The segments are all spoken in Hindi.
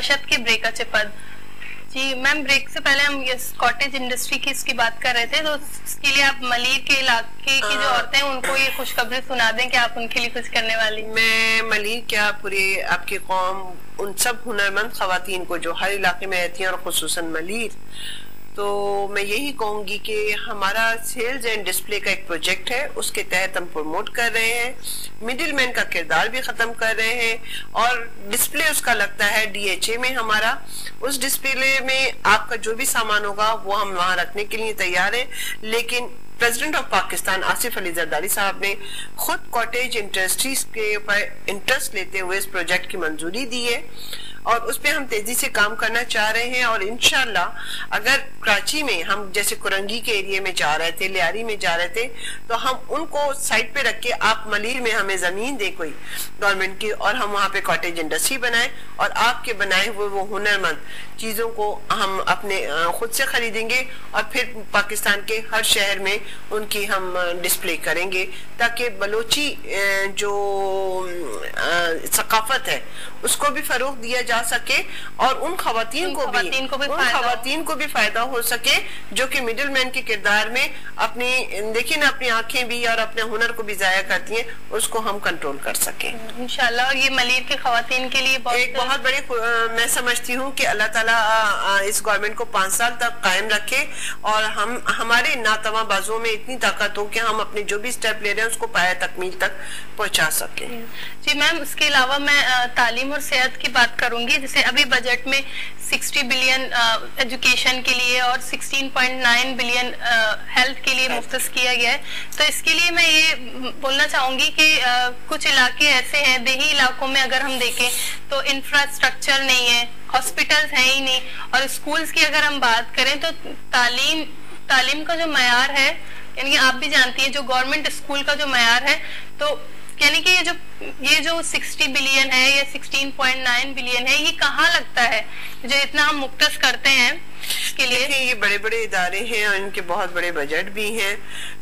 फशद के ब्रेक अच्छे पद। जी मैम, ब्रेक से पहले हम ये कॉटेज इंडस्ट्री की इसकी बात कर रहे थे, तो इसके लिए आप मलिर के इलाके की जो औरतें हैं उनको ये खुशखबरी सुना दें कि आप उनके लिए कुछ करने वाली। मैं मलिर क्या पूरे आपकी कौम उन सब हुनरमंद खवातीन को जो हर इलाके में रहती हैं और खुसूसन मलिर, तो मैं यही कहूंगी कि हमारा सेल्स एंड डिस्प्ले का एक प्रोजेक्ट है, उसके तहत हम प्रमोट कर रहे हैं, मिडिल मैन का किरदार भी खत्म कर रहे हैं और डिस्प्ले उसका लगता है DHA में हमारा। उस डिस्प्ले में आपका जो भी सामान होगा वो हम वहां रखने के लिए तैयार हैं, लेकिन प्रेसिडेंट ऑफ पाकिस्तान आसिफ अली जरदारी साहब ने खुद कॉटेज इंडस्ट्रीज के ऊपर इंटरेस्ट लेते हुए इस प्रोजेक्ट की मंजूरी दी है और उस पर हम तेजी से काम करना चाह रहे हैं। और इंशाल्लाह अगर कराची में हम जैसे कुरंगी के एरिया में जा रहे थे, लियारी में जा रहे थे, तो हम उनको साइड पे रख के आप मलिर में हमें जमीन दे कोई गवर्नमेंट की और हम वहाँ पे कॉटेज इंडस्ट्री बनाए और आपके बनाए हुए वो हुनरमंद चीजों को हम अपने खुद से खरीदेंगे और फिर पाकिस्तान के हर शहर में उनकी हम डिस्प्ले करेंगे, ताकि बलोची जो सकाफत है उसको भी फरोग दिया जा सके और उन खवातीन को भी फायदा हो सके जो कि मिडिल मैन के किरदार में अपनी देखिए ना अपनी आंखें भी और अपने हुनर को भी जाया करती हैं, उसको हम कंट्रोल कर सके इंशाल्लाह। और ये मलिर के खवातीन के लिए एक बहुत बड़ी मैं समझती हूँ कि अल्लाह ताला इस गवर्नमेंट को 5 साल तक कायम रखे और हम हमारे नातवा बाजुओं में इतनी ताकत हो कि हम अपने जो भी स्टेप ले रहे हैं उसको पाया तकमील तक पहुंचा सके। जी मैम, इसके अलावा मैं तालीम और सेहत की बात करूंगी। जैसे अभी बजट में 60 बिलियन एजुकेशन के लिए और 16.9 बिलियन हेल्थ के लिए मुख्तस किया गया है। तो इसके लिए मैं ये बोलना चाहूंगी कि कुछ इलाके ऐसे हैं, देही इलाकों में अगर हम देखें तो इंफ्रास्ट्रक्चर नहीं है, हॉस्पिटल्स हैं ही नहीं, और स्कूल्स की अगर हम बात करें तो तालीम का जो मयार है, यानी आप भी जानती हैं जो गवर्नमेंट स्कूल का जो मयार है, तो यानी कि ये जो 60 बिलियन है या 16.9 बिलियन है, ये कहाँ लगता है जो इतना हम मुख्तस करते हैं इसके लिए? ये बड़े बड़े इदारे हैं और इनके बहुत बड़े बजट भी हैं,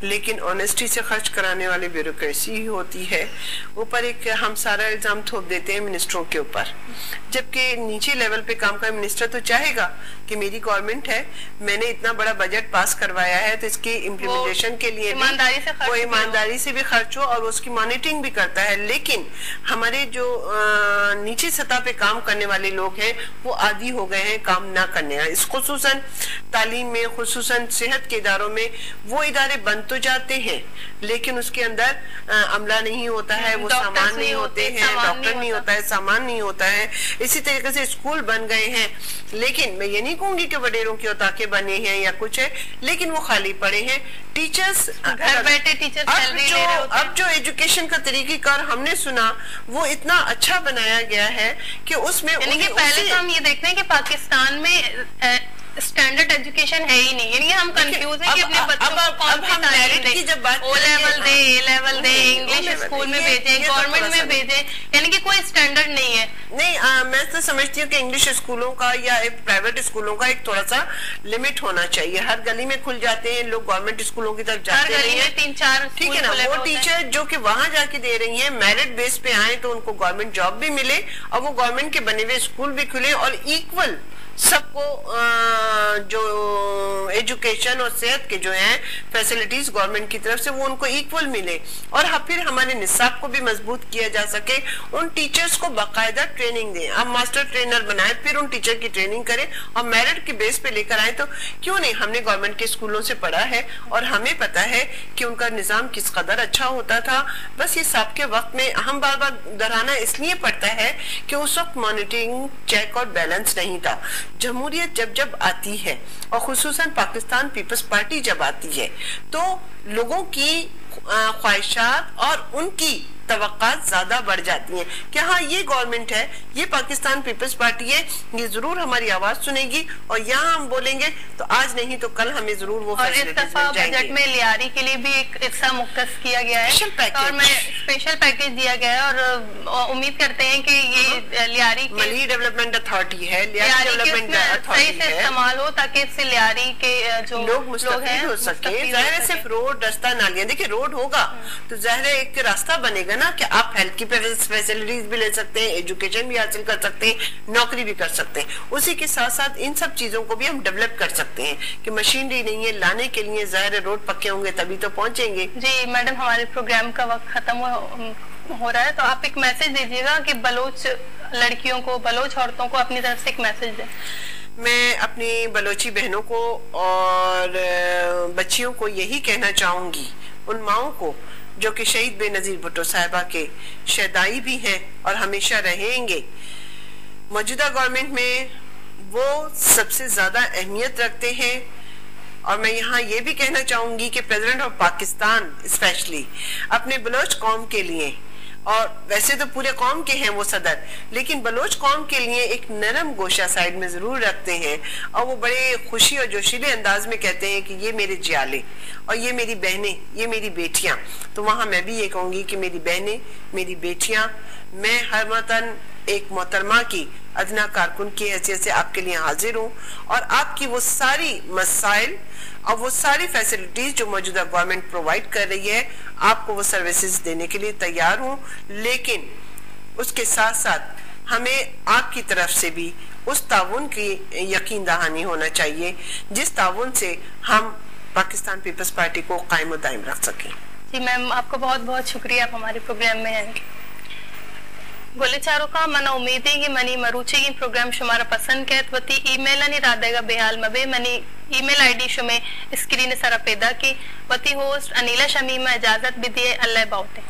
लेकिन ऑनेस्टी से खर्च कराने वाली ब्यूरोक्रेसी ही होती है। ऊपर एक हम सारा इल्जाम थोप देते हैं मिनिस्टरों के ऊपर, जबकि नीचे लेवल पे काम का मिनिस्टर तो चाहेगा कि मेरी गवर्नमेंट है, मैंने इतना बड़ा बजट पास करवाया है, तो इसकी इम्प्लीमेंटेशन के लिए वो ईमानदारी से भी खर्च हो और उसकी मॉनिटरिंग भी करता है। लेकिन हमारे जो नीचे सतह पे काम करने वाले लोग हैं वो आदी हो गए हैं काम ना करने का। इस खुसूसन तालीम में, खुसूसन सेहत के इदारों में वो इदारे बन तो जाते हैं लेकिन उसके अंदर अमला नहीं होता है, वो सामान नहीं होते हैं, डॉक्टर नहीं होता है, सामान नहीं होता है। इसी तरीके से स्कूल बन गए हैं, लेकिन मैं ये नहीं कहूंगी कि वडेरों की औताकें बने हैं या कुछ है, लेकिन वो खाली पड़े हैं। टीचर्स घर बैठे टीचर सैलरी ले रहे होते हैं। अब जो एजुकेशन का तरीकेकार हमने सुना वो इतना अच्छा बनाया गया है कि उसमें पहले तो हम ये देखते हैं कि पाकिस्तान में स्टैंडर्ड एजुकेशन है ही नहीं, यानी हम कंफ्यूज हैं कि अपने बच्चों को कौन सी तालीम दें, O level they, A level they, English school में भेजें, गवर्नमेंट में भेजें, यानी कि कोई स्टैंडर्ड नहीं है। नहीं, मैं तो समझती हूँ कि इंग्लिश स्कूलों का या प्राइवेट स्कूलों का एक थोड़ा सा लिमिट होना चाहिए। हर गली में खुल जाते हैं लोग, गवर्नमेंट स्कूलों की तरफ जाते नहीं है, 3-4 ठीक है ना। वो टीचर जो कि वहां जाके दे रही है मेरिट बेस पे आए तो उनको गवर्नमेंट जॉब भी मिले और वो गवर्नमेंट के बने हुए स्कूल भी खुले और इक्वल सबको जो एजुकेशन और सेहत के जो हैं फैसिलिटीज गवर्नमेंट की तरफ से वो उनको इक्वल मिले और फिर हमारे निसाब को भी मजबूत किया जा सके। उन टीचर्स को बाकायदा ट्रेनिंग दें, अब मास्टर ट्रेनर बनाए, फिर उन टीचर की ट्रेनिंग करें और मेरिट के बेस पे लेकर आए। तो क्यों नहीं, हमने गवर्नमेंट के स्कूलों से पढ़ा है और हमें पता है कि उनका निजाम किस कदर अच्छा होता था। बस ये सबके वक्त में हम बार बार दोहराना इसलिए पड़ता है कि उस वक्त मॉनिटरिंग, चेक और बैलेंस नहीं था। जमहूरियत जब आती है और खुसूसन पाकिस्तान पीपल्स पार्टी जब आती है तो लोगों की ख्वाहिशात और उनकी तवक्कात ज्यादा बढ़ जाती हैं कि हाँ ये गवर्नमेंट है, ये पाकिस्तान पीपल्स पार्टी है, ये जरूर हमारी आवाज सुनेगी और यहाँ हम बोलेंगे तो आज नहीं तो कल हमें जरूर वो फैसिलिटीज मिल जाएंगी। बजट में लियारी के लिए भी एक हिस्सा मुख्तस किया गया है और मैं स्पेशल पैकेज दिया गया है और उम्मीद करते हैं कि ये लियारी मलिर डेवलपमेंट अथॉरिटी है, लियारी डेवलपमेंट अथॉरिटी है, इस्तेमाल हो ताकि इससे लियारी के जो लोग मुस्तफीद हो सके। जाहिर है सिर्फ रोड, रास्ता, नालियां, देखिए रोड होगा तो जाहिर है एक रास्ता बनेगा ना कि आप हेल्थ की फैसिलिटीज भी ले सकते हैं, एजुकेशन भी हासिल कर सकते हैं, नौकरी भी कर सकते हैं। उसी के साथ साथ इन सब चीजों को भी हम डेवलप कर सकते हैं कि मशीनरी नहीं है लाने के लिए, ज़ाहिर रोड पक्के होंगे तभी तो पहुंचेंगे। जी मैडम, हमारे प्रोग्राम का वक्त खत्म हो रहा है, तो आप एक मैसेज दीजिएगा कि बलोच लड़कियों को, बलोच औरतों को अपनी तरफ से एक मैसेज दें। मैं अपनी बलोची बहनों को और बच्चियों को यही कहना चाहूंगी, उन माओं को जो कि शहीद बेनजीर भुट्टो साहिबा के शहदाई भी हैं और हमेशा रहेंगे, मौजूदा गवर्नमेंट में वो सबसे ज्यादा अहमियत रखते हैं। और मैं यहाँ ये भी कहना चाहूंगी कि प्रेसिडेंट ऑफ पाकिस्तान स्पेशली अपने बलोच कौम के लिए, और वैसे तो पूरे कौम के हैं वो सदर, लेकिन बलोच कौम के लिए एक नरम गोशा साइड में जरूर रखते हैं और वो बड़े खुशी और जोशीले अंदाज में कहते हैं कि ये मेरे जियाले और ये मेरी बहनें, ये मेरी बेटियां। तो वहां मैं भी ये कहूंगी कि मेरी बहनें, मेरी बेटियां, मैं हर मतन एक मोहतरमा की अदना कारकुन की हैसियत से आपके लिए हाजिर हूँ और आपकी वो सारी मसाइल और वो सारी फैसिलिटीज जो मौजूदा गवर्नमेंट प्रोवाइड कर रही है, आपको वो सर्विसेज देने के लिए तैयार हूँ। लेकिन उसके साथ साथ हमें आपकी तरफ से भी उस ताउन की यकीन दहानी होना चाहिए जिस ताउन से हम पाकिस्तान पीपल्स पार्टी को कायम दायम रख सकें। जी मैम, आपका बहुत बहुत शुक्रिया, आप हमारे प्रोग्राम में हैं। गोले चारों का मना उम्मीद है कि मनी मरूचे की प्रोग्राम शुमारा पसंद कहत वती ईमेल नहीं रादेगा बेहाल मबे मनी ईमेल आईडी शुमे स्क्रीन सारा पैदा की वती होस्ट अनीला शमीमा इजाजत भी दिए अल्लाह बाउते।